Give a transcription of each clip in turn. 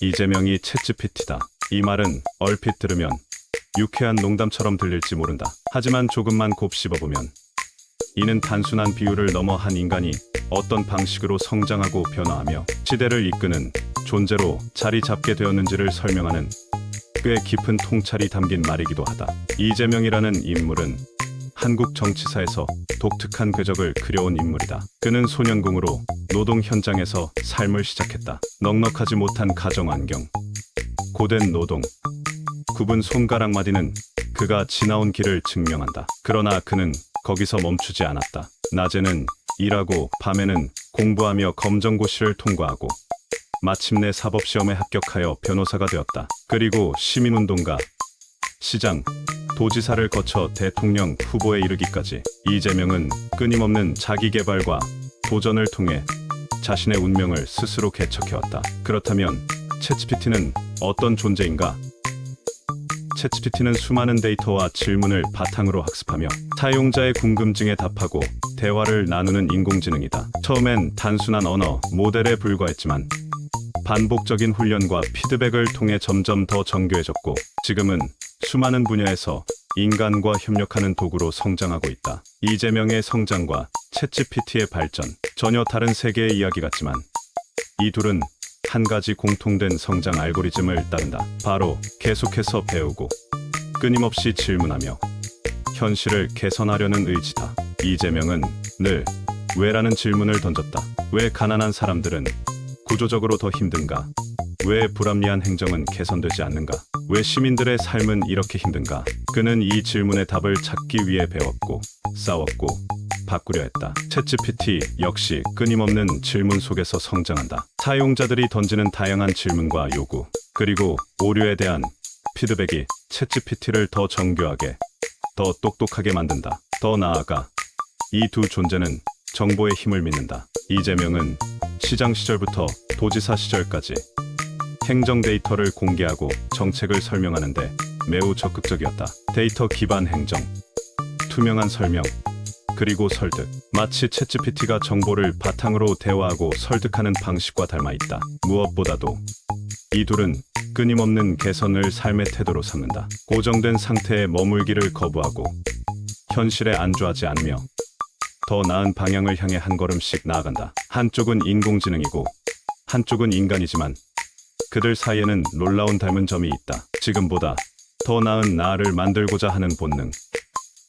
이재명이 챗GPT다. 이 말은 얼핏 들으면 유쾌한 농담처럼 들릴지 모른다. 하지만 조금만 곱씹어보면 이는 단순한 비유를 넘어 한 인간이 어떤 방식으로 성장하고 변화하며 시대를 이끄는 존재로 자리 잡게 되었는지를 설명하는 꽤 깊은 통찰이 담긴 말이기도 하다. 이재명이라는 인물은 한국 정치사에서 독특한 궤적을 그려온 인물이다. 그는 소년공으로 노동 현장에서 삶을 시작했다. 넉넉하지 못한 가정 환경, 고된 노동, 굽은 손가락 마디는 그가 지나온 길을 증명한다. 그러나 그는 거기서 멈추지 않았다. 낮에는 일하고 밤에는 공부하며 검정고시를 통과하고 마침내 사법시험에 합격하여 변호사가 되었다. 그리고 시민운동가, 시장, 도지사를 거쳐 대통령 후보에 이르기까지 이재명은 끊임없는 자기개발과 도전을 통해 자신의 운명을 스스로 개척해왔다. 그렇다면 챗GPT는 어떤 존재인가? 챗GPT는 수많은 데이터와 질문을 바탕으로 학습하며 사용자의 궁금증에 답하고 대화를 나누는 인공지능이다. 처음엔 단순한 언어 모델에 불과했지만 반복적인 훈련과 피드백을 통해 점점 더 정교해졌고 지금은 수많은 분야에서 인간과 협력하는 도구로 성장하고 있다. 이재명의 성장과 챗GPT의 발전, 전혀 다른 세계의 이야기 같지만 이 둘은 한 가지 공통된 성장 알고리즘을 따른다. 바로 계속해서 배우고 끊임없이 질문하며 현실을 개선하려는 의지다. 이재명은 늘 왜라는 질문을 던졌다. 왜 가난한 사람들은 구조적으로 더 힘든가? 왜 불합리한 행정은 개선되지 않는가? 왜 시민들의 삶은 이렇게 힘든가? 그는 이 질문의 답을 찾기 위해 배웠고 싸웠고 바꾸려 했다. 챗GPT 역시 끊임없는 질문 속에서 성장한다. 사용자들이 던지는 다양한 질문과 요구, 그리고 오류에 대한 피드백이 챗GPT를 더 정교하게, 더 똑똑하게 만든다. 더 나아가 이 두 존재는 정보의 힘을 믿는다. 이재명은 시장 시절부터 도지사 시절까지 행정 데이터를 공개하고 정책을 설명하는데 매우 적극적이었다. 데이터 기반 행정, 투명한 설명, 그리고 설득. 마치 챗GPT가 정보를 바탕으로 대화하고 설득하는 방식과 닮아 있다. 무엇보다도 이 둘은 끊임없는 개선을 삶의 태도로 삼는다. 고정된 상태에 머물기를 거부하고 현실에 안주하지 않으며 더 나은 방향을 향해 한 걸음씩 나아간다. 한쪽은 인공지능이고 한쪽은 인간이지만 그들 사이에는 놀라운 닮은 점이 있다. 지금보다 더 나은 나를 만들고자 하는 본능.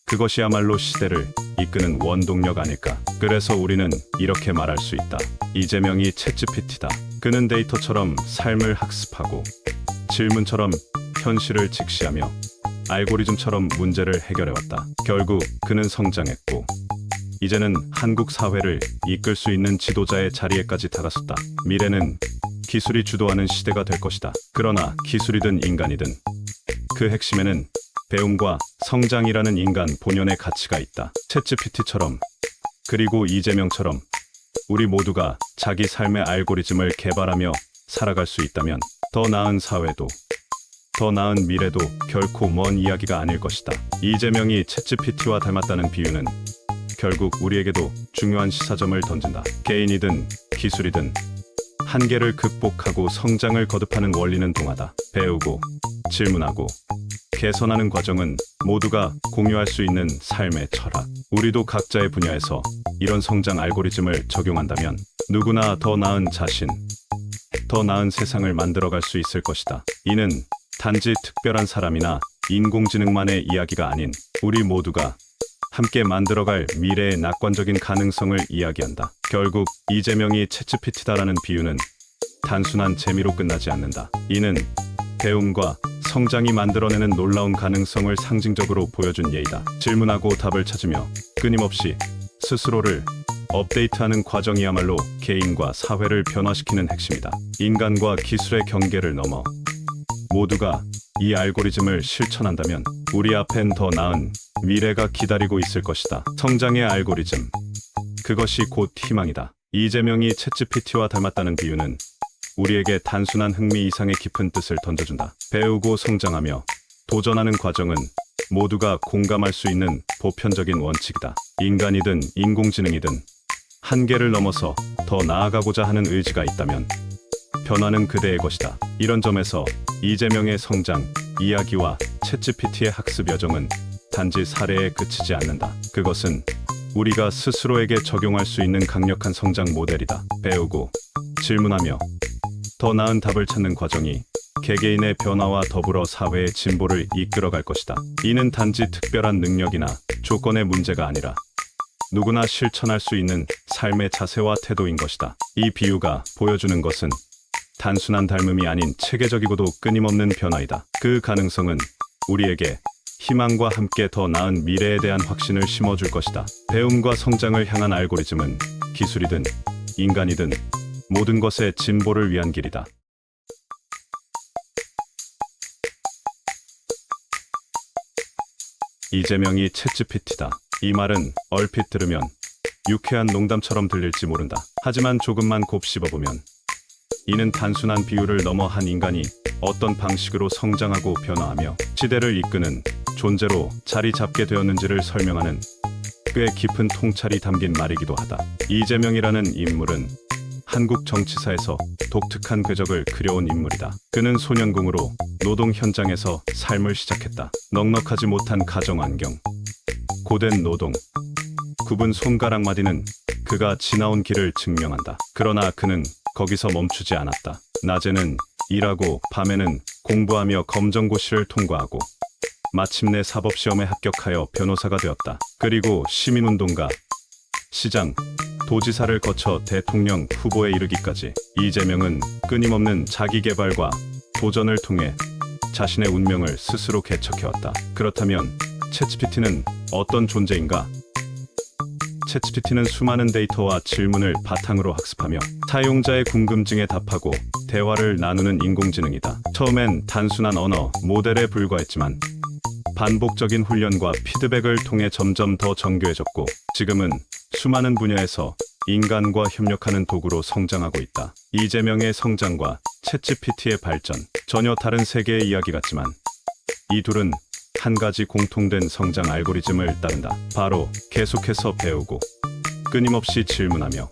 그것이야말로 시대를 이끄는 원동력 아닐까. 그래서 우리는 이렇게 말할 수 있다. 이재명이 챗GPT다. 그는 데이터처럼 삶을 학습하고 질문처럼 현실을 직시하며 알고리즘처럼 문제를 해결해왔다. 결국 그는 성장했고 이제는 한국 사회를 이끌 수 있는 지도자의 자리에까지 다가섰다. 미래는 기술이 주도하는 시대가 될 것이다. 그러나 기술이든 인간이든 그 핵심에는 배움과 성장이라는 인간 본연의 가치가 있다. 챗GPT처럼 그리고 이재명처럼 우리 모두가 자기 삶의 알고리즘을 개발하며 살아갈 수 있다면 더 나은 사회도 더 나은 미래도 결코 먼 이야기가 아닐 것이다. 이재명이 챗GPT와 닮았다는 비유는 결국 우리에게도 중요한 시사점을 던진다. 개인이든 기술이든 한계를 극복하고 성장을 거듭하는 원리는 동하다. 배우고 질문하고 개선하는 과정은 모두가 공유할 수 있는 삶의 철학. 우리도 각자의 분야에서 이런 성장 알고리즘을 적용한다면 누구나 더 나은 자신, 더 나은 세상을 만들어갈 수 있을 것이다. 이는 단지 특별한 사람이나 인공지능만의 이야기가 아닌 우리 모두가 함께 만들어갈 미래의 낙관적인 가능성을 이야기한다. 결국 이재명이 챗GPT다라는 비유는 단순한 재미로 끝나지 않는다. 이는 배움과 성장이 만들어내는 놀라운 가능성을 상징적으로 보여준 예이다. 질문하고 답을 찾으며 끊임없이 스스로를 업데이트하는 과정이야말로 개인과 사회를 변화시키는 핵심이다. 인간과 기술의 경계를 넘어 모두가 이 알고리즘을 실천한다면 우리 앞엔 더 나은 미래가 기다리고 있을 것이다. 성장의 알고리즘, 그것이 곧 희망이다. 이재명이 챗GPT와 닮았다는 비유는 우리에게 단순한 흥미 이상의 깊은 뜻을 던져준다. 배우고 성장하며 도전하는 과정은 모두가 공감할 수 있는 보편적인 원칙이다. 인간이든 인공지능이든 한계를 넘어서 더 나아가고자 하는 의지가 있다면 변화는 그대의 것이다. 이런 점에서 이재명의 성장 이야기와 챗GPT의 학습 여정은 단지 사례에 그치지 않는다. 그것은 우리가 스스로에게 적용할 수 있는 강력한 성장 모델이다. 배우고 질문하며 더 나은 답을 찾는 과정이 개개인의 변화와 더불어 사회의 진보를 이끌어갈 것이다. 이는 단지 특별한 능력이나 조건의 문제가 아니라 누구나 실천할 수 있는 삶의 자세와 태도인 것이다. 이 비유가 보여주는 것은 단순한 닮음이 아닌 체계적이고도 끊임없는 변화이다. 그 가능성은 우리에게 희망과 함께 더 나은 미래에 대한 확신을 심어줄 것이다. 배움과 성장을 향한 알고리즘은 기술이든 인간이든 모든 것의 진보를 위한 길이다. 이재명이 챗GPT다. 이 말은 얼핏 들으면 유쾌한 농담처럼 들릴지 모른다. 하지만 조금만 곱씹어보면 이는 단순한 비유를 넘어 한 인간이 어떤 방식으로 성장하고 변화하며 시대를 이끄는 존재로 자리 잡게 되었는지를 설명하는 꽤 깊은 통찰이 담긴 말이기도 하다. 이재명이라는 인물은 한국 정치사에서 독특한 궤적을 그려온 인물이다. 그는 소년공으로 노동 현장에서 삶을 시작했다. 넉넉하지 못한 가정 환경, 고된 노동, 굽은 손가락 마디는 그가 지나온 길을 증명한다. 그러나 그는 거기서 멈추지 않았다. 낮에는 일하고 밤에는 공부하며 검정고시를 통과하고 마침내 사법시험에 합격하여 변호사가 되었다. 그리고 시민운동가, 시장, 도지사를 거쳐 대통령 후보에 이르기까지 이재명은 끊임없는 자기개발과 도전을 통해 자신의 운명을 스스로 개척해왔다. 그렇다면 챗GPT는 어떤 존재인가? 챗GPT는 수많은 데이터와 질문을 바탕으로 학습하며 사용자의 궁금증에 답하고 대화를 나누는 인공지능이다. 처음엔 단순한 언어 모델에 불과했지만 반복적인 훈련과 피드백을 통해 점점 더 정교해졌고 지금은 수많은 분야에서 인간과 협력하는 도구로 성장하고 있다. 이재명의 성장과 챗GPT의 발전, 전혀 다른 세계의 이야기 같지만 이 둘은 한 가지 공통된 성장 알고리즘을 따른다. 바로 계속해서 배우고 끊임없이 질문하며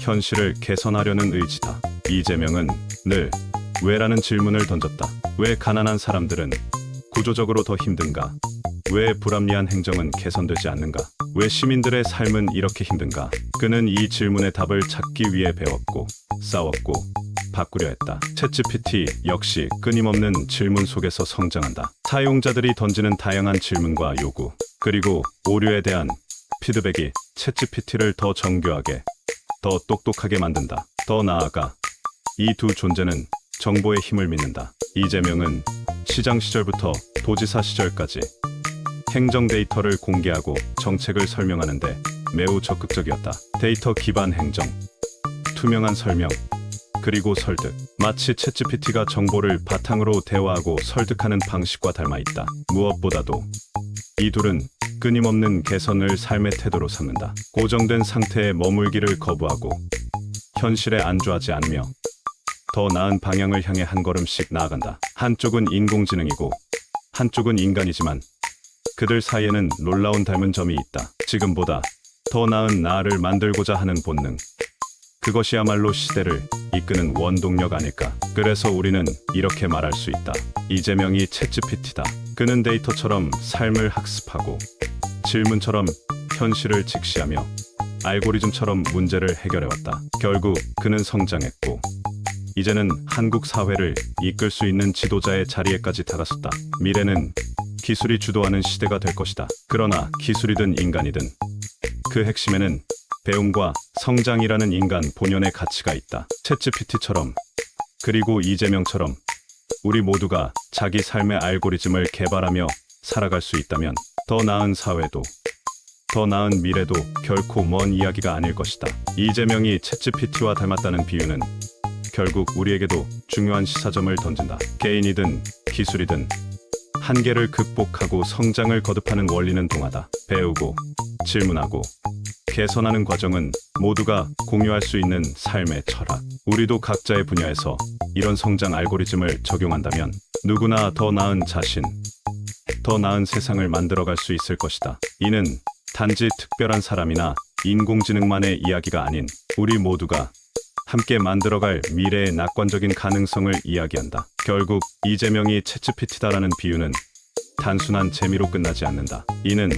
현실을 개선하려는 의지다. 이재명은 늘 왜라는 질문을 던졌다. 왜 가난한 사람들은 구조적으로 더 힘든가? 왜 불합리한 행정은 개선되지 않는가? 왜 시민들의 삶은 이렇게 힘든가? 그는 이 질문의 답을 찾기 위해 배웠고 싸웠고 바꾸려 했다. 챗GPT 역시 끊임없는 질문 속에서 성장한다. 사용자들이 던지는 다양한 질문과 요구, 그리고 오류에 대한 피드백이 챗GPT를 더 정교하게, 더 똑똑하게 만든다. 더 나아가 이 두 존재는 정보의 힘을 믿는다. 이재명은 시장 시절부터 도지사 시절까지 행정 데이터를 공개하고 정책을 설명하는데 매우 적극적이었다. 데이터 기반 행정, 투명한 설명, 그리고 설득. 마치 챗GPT가 정보를 바탕으로 대화하고 설득하는 방식과 닮아 있다. 무엇보다도 이 둘은 끊임없는 개선을 삶의 태도로 삼는다. 고정된 상태에 머물기를 거부하고 현실에 안주하지 않으며 더 나은 방향을 향해 한 걸음씩 나아간다. 한쪽은 인공지능이고 한쪽은 인간이지만 그들 사이에는 놀라운 닮은 점이 있다. 지금보다 더 나은 나를 만들고자 하는 본능. 그것이야말로 시대를 이끄는 원동력 아닐까. 그래서 우리는 이렇게 말할 수 있다. 이재명이 챗GPT다. 그는 데이터처럼 삶을 학습하고 질문처럼 현실을 직시하며 알고리즘처럼 문제를 해결해왔다. 결국 그는 성장했고 이제는 한국 사회를 이끌 수 있는 지도자의 자리에까지 다가섰다. 미래는 기술이 주도하는 시대가 될 것이다. 그러나 기술이든 인간이든 그 핵심에는 배움과 성장이라는 인간 본연의 가치가 있다. 챗GPT처럼 그리고 이재명처럼 우리 모두가 자기 삶의 알고리즘을 개발하며 살아갈 수 있다면 더 나은 사회도 더 나은 미래도 결코 먼 이야기가 아닐 것이다. 이재명이 챗GPT와 닮았다는 비유는 결국 우리에게도 중요한 시사점을 던진다. 개인이든 기술이든 한계를 극복하고 성장을 거듭하는 원리는 동하다. 배우고 질문하고 개선하는 과정은 모두가 공유할 수 있는 삶의 철학. 우리도 각자의 분야에서 이런 성장 알고리즘을 적용한다면 누구나 더 나은 자신, 더 나은 세상을 만들어갈 수 있을 것이다. 이는 단지 특별한 사람이나 인공지능만의 이야기가 아닌 우리 모두가 함께 만들어갈 미래의 낙관적인 가능성을 이야기한다. 결국 이재명이 챗GPT다라는 비유는 단순한 재미로 끝나지 않는다. 이는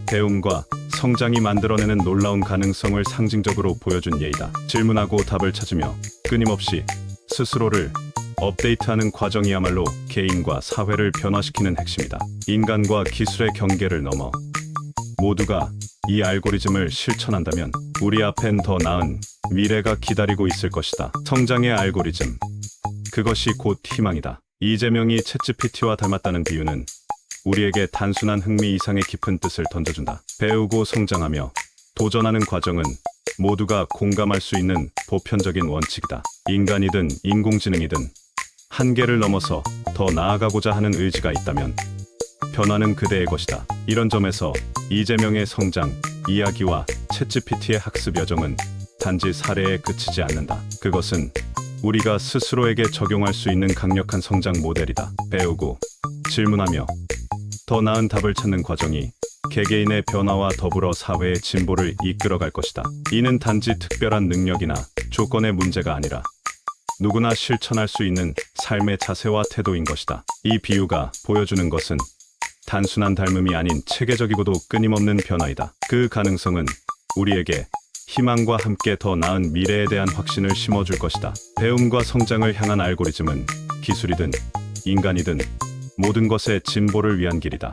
배움과 성장이 만들어내는 놀라운 가능성을 상징적으로 보여준 예이다. 질문하고 답을 찾으며 끊임없이 스스로를 업데이트하는 과정이야말로 개인과 사회를 변화시키는 핵심이다. 인간과 기술의 경계를 넘어 모두가 이 알고리즘을 실천한다면 우리 앞엔 더 나은 미래가 기다리고 있을 것이다. 성장의 알고리즘, 그것이 곧 희망이다. 이재명이 챗GPT와 닮았다는 비유는 우리에게 단순한 흥미 이상의 깊은 뜻을 던져준다. 배우고 성장하며 도전하는 과정은 모두가 공감할 수 있는 보편적인 원칙이다. 인간이든 인공지능이든 한계를 넘어서 더 나아가고자 하는 의지가 있다면 변화는 그대의 것이다. 이런 점에서 이재명의 성장 이야기와 챗GPT의 학습 여정은 단지 사례에 그치지 않는다. 그것은 우리가 스스로에게 적용할 수 있는 강력한 성장 모델이다. 배우고 질문하며 더 나은 답을 찾는 과정이 개개인의 변화와 더불어 사회의 진보를 이끌어갈 것이다. 이는 단지 특별한 능력이나 조건의 문제가 아니라 누구나 실천할 수 있는 삶의 자세와 태도인 것이다. 이 비유가 보여주는 것은 단순한 닮음이 아닌 체계적이고도 끊임없는 변화이다. 그 가능성은 우리에게 희망과 함께 더 나은 미래에 대한 확신을 심어줄 것이다. 배움과 성장을 향한 알고리즘은 기술이든 인간이든 모든 것의 진보를 위한 길이다.